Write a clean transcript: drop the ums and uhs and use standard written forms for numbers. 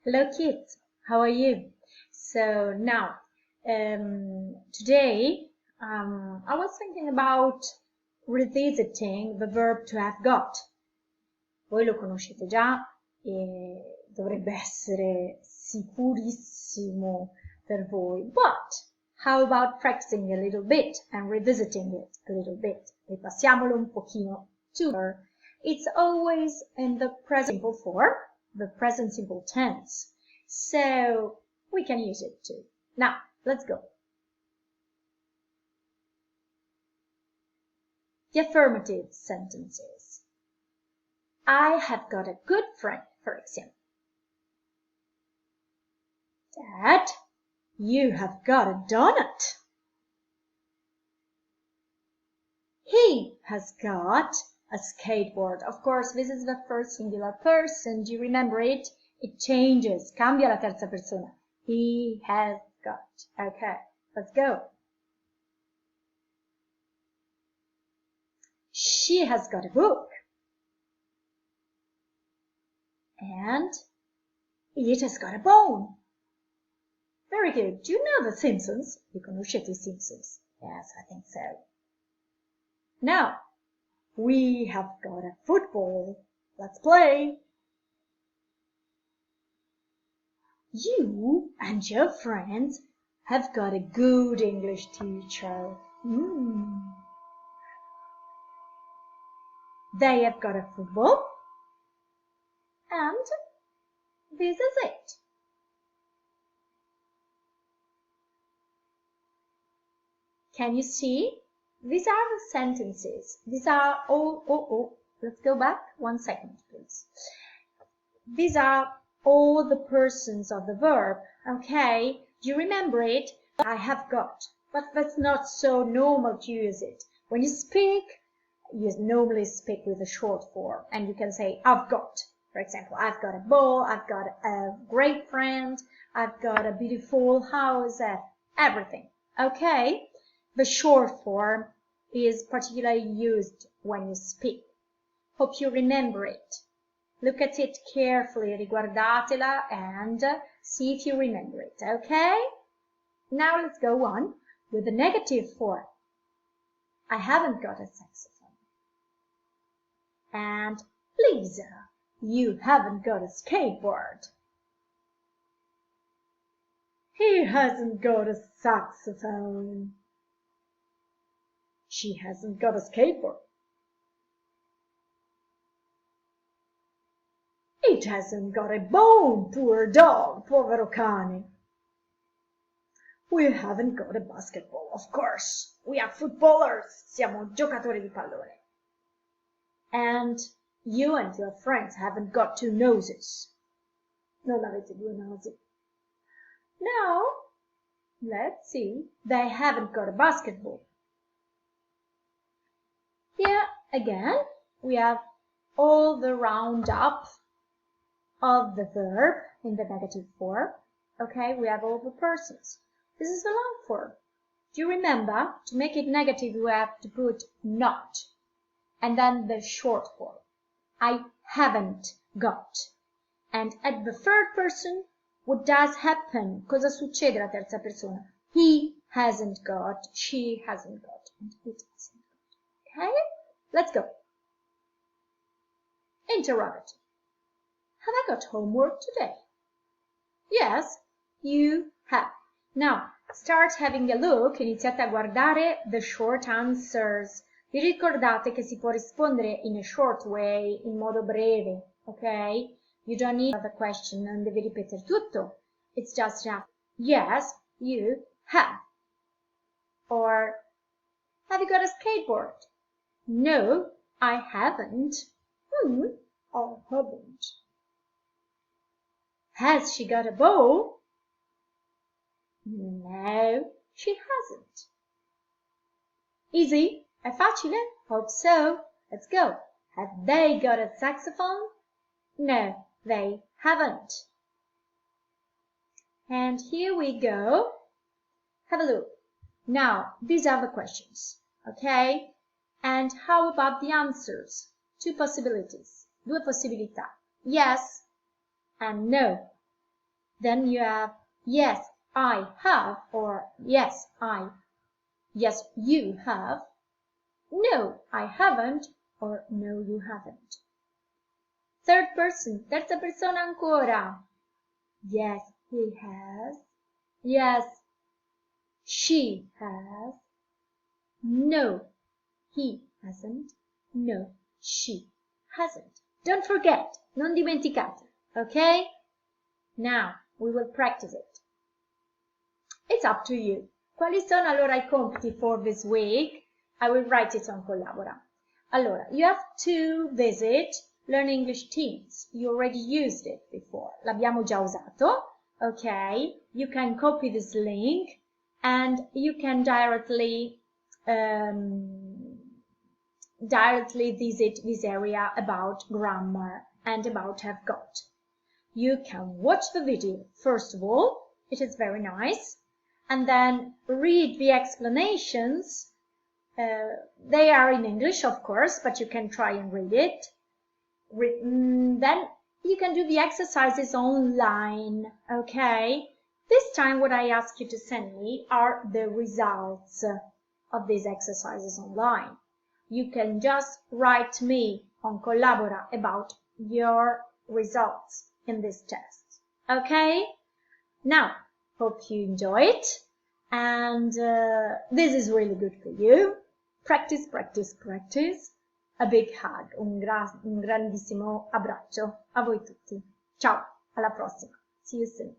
Hello kids, how are you? So now, today I was thinking about revisiting the verb to have got. Voi lo conoscete già e dovrebbe essere sicurissimo per voi. But how about practicing a little bit and revisiting it a little bit? Ripassiamolo un pochino. It's always in the present simple form, the present simple tense. So we can use it too. Now, let's go. The affirmative sentences. I have got a good friend, for example. Dad, you have got a donut. He has got a skateboard. Of course, this is the first singular person. Do you remember it? It changes. Cambia la terza persona. He has got. Okay, let's go. She has got a book. And it has got a bone. Very good. Do you know the Simpsons? Vi conoscete i Simpsons? Yes, I think so. Now, we have got a football. Let's play. You and your friends have got a good English teacher. They have got a football. And this is it. Can you see? These are the sentences. These are all, let's go back 1 second, please. These are all the persons of the verb, okay? Do you remember it? I have got, but that's not so normal to use it. When you speak, you normally speak with a short form, and you can say, I've got. For example, I've got a ball, I've got a great friend, I've got a beautiful house, everything, okay? The short form is particularly used when you speak. Hope you remember it. Look at it carefully, riguardatela, and see if you remember it, okay? Now let's go on with the negative form. I haven't got a saxophone. And Lisa, you haven't got a skateboard. He hasn't got a saxophone. She hasn't got a skateboard. It hasn't got a bone, poor dog, povero cane. We haven't got a basketball, of course. We are footballers, siamo giocatori di pallone. And you and your friends haven't got 2 noses. Non avete 2 nosi. Now, let's see, they haven't got a basketball. Here, again, we have all the roundup of the verb in the negative form. Okay, we have all the persons. This is the long form. Do you remember, to make it negative, we have to put not, and then the short form. I haven't got. And at the third person, what does happen? Cosa succede alla terza persona? He hasn't got, she hasn't got, and it hasn't got. Okay? Let's go. Interrogative. Have I got homework today? Yes, you have. Now, start having a look, iniziate a guardare the short answers. Vi ricordate che si può rispondere in a short way, in modo breve, ok? You don't need the question, non devi ripetere tutto. It's just enough. Yes, you have. Or, have you got a skateboard? No, I haven't. I haven't. Has she got a bow? No, she hasn't. Easy? È facile? Hope so. Let's go. Have they got a saxophone? No, they haven't. And here we go. Have a look. Now, these are the questions, okay? And how about the answers? 2 possibilities. 2 possibilità. Yes and no. Then you have yes, I have, or yes, you have. No, I haven't, or no, you haven't. Third person, terza persona ancora. Yes, he has. Yes, she has. No, he hasn't. No, she hasn't. Don't forget, non dimenticate, okay? Now, we will practice it. It's up to you. Quali sono allora I compiti for this week? I will write it on Collabora. Allora, you have to visit Learn English Teams. You already used it before. L'abbiamo già usato. Okay, you can copy this link and you can directly visit this area about grammar and about have got. You can watch the video first of all. It is very nice. And then read the explanations. They are in English, of course, but you can try and read it. Then you can do the exercises online, okay? This time what I ask you to send me are the results of these exercises online. You can just write me on Collabora about your results in this test, okay? Now, hope you enjoy it, and this is really good for you. Practice, practice, practice. A big hug, un grandissimo abbraccio a voi tutti. Ciao, alla prossima. See you soon.